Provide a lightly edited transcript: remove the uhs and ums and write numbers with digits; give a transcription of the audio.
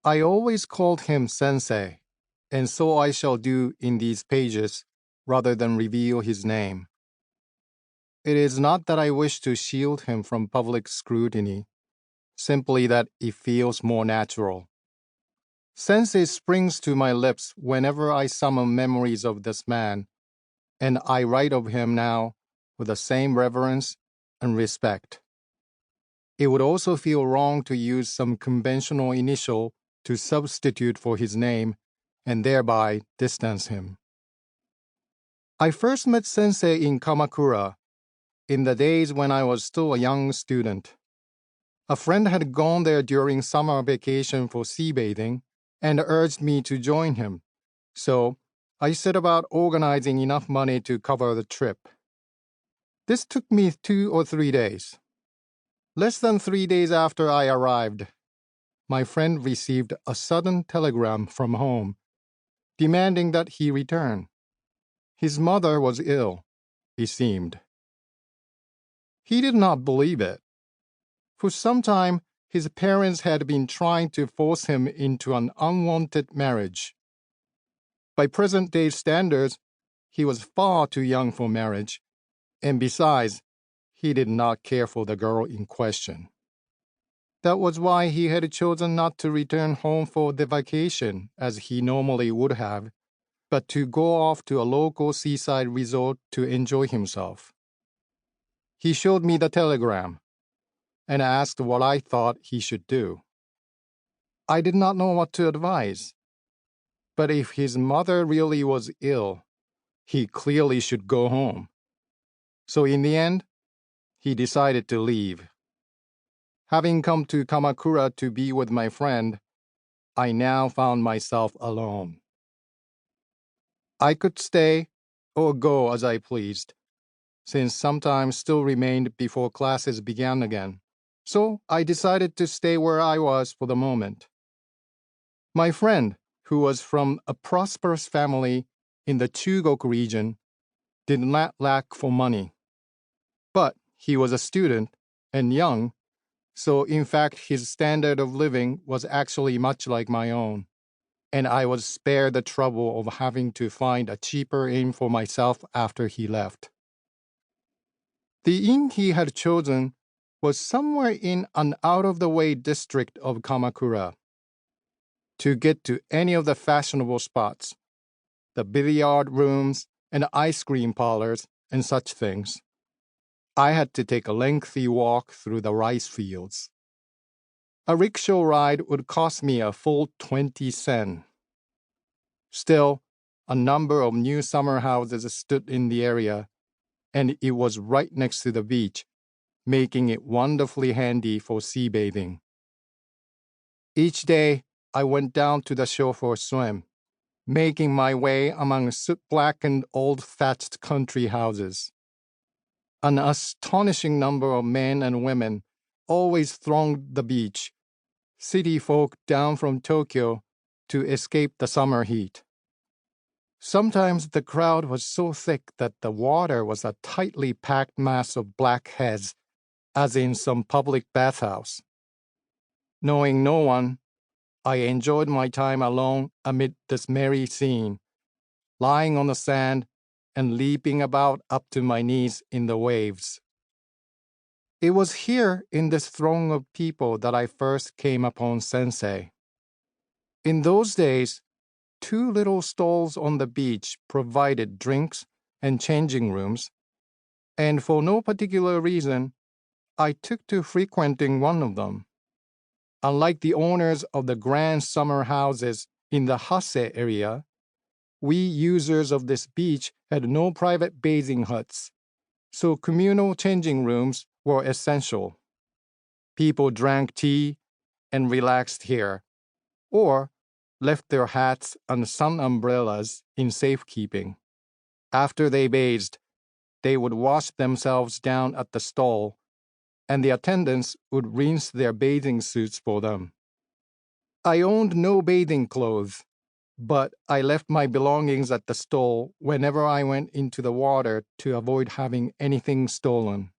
I always called him Sensei, and so I shall do in these pages rather than reveal his name. It is not that I wish to shield him from public scrutiny, simply that it feels more natural. Sensei springs to my lips whenever I summon memories of this man, and I write of him now with the same reverence and respect. It would also feel wrong to use some conventional initial to substitute for his name and thereby distance him. I first met Sensei in Kamakura in the days when I was still a young student. A friend had gone there during summer vacation for sea bathing and urged me to join him, so I set about organizing enough money to cover the trip. This took me 2 or 3 days. Less than 3 days after I arrived, my friend received a sudden telegram from home, demanding that he return. His mother was ill, it seemed. He did not believe it. For some time, his parents had been trying to force him into an unwanted marriage. By present-day standards, he was far too young for marriage, and besides, he did not care for the girl in question. That was why he had chosen not to return home for the vacation as he normally would have, but to go off to a local seaside resort to enjoy himself. He showed me the telegram and asked what I thought he should do. I did not know what to advise, but if his mother really was ill, he clearly should go home. So in the end, he decided to leave. Having come to Kamakura to be with my friend, I now found myself alone. I could stay or go as I pleased, since some time still remained before classes began again, so I decided to stay where I was for the moment. My friend, who was from a prosperous family in the Chugoku region, did not lack for money. But he was a student and young, so in fact his standard of living was actually much like my own, and I was spared the trouble of having to find a cheaper inn for myself after he left. The inn he had chosen was somewhere in an out-of-the-way district of Kamakura. To get to any of the fashionable spots, the billiard rooms and ice cream parlors and such things, I had to take a lengthy walk through the rice fields. A rickshaw ride would cost me a full 20 sen. Still, a number of new summer houses stood in the area, and it was right next to the beach, making it wonderfully handy for sea bathing. Each day, I went down to the shore for a swim, making my way among soot-blackened old thatched country houses. An astonishing number of men and women always thronged the beach, city folk down from Tokyo to escape the summer heat. Sometimes the crowd was so thick that the water was a tightly packed mass of black heads, as in some public bathhouse. Knowing no one, I enjoyed my time alone amid this merry scene, lying on the sand and leaping about up to my knees in the waves. It was here in this throng of people that I first came upon Sensei. In those days, 2 little stalls on the beach provided drinks and changing rooms, and for no particular reason, I took to frequenting one of them. Unlike the owners of the grand summer houses in the Hase area, we users of this beach had no private bathing huts, so communal changing rooms were essential. People drank tea and relaxed here, or left their hats and sun umbrellas in safekeeping. After they bathed, they would wash themselves down at the stall, and the attendants would rinse their bathing suits for them. I owned no bathing clothes, but I left my belongings at the stall whenever I went into the water to avoid having anything stolen.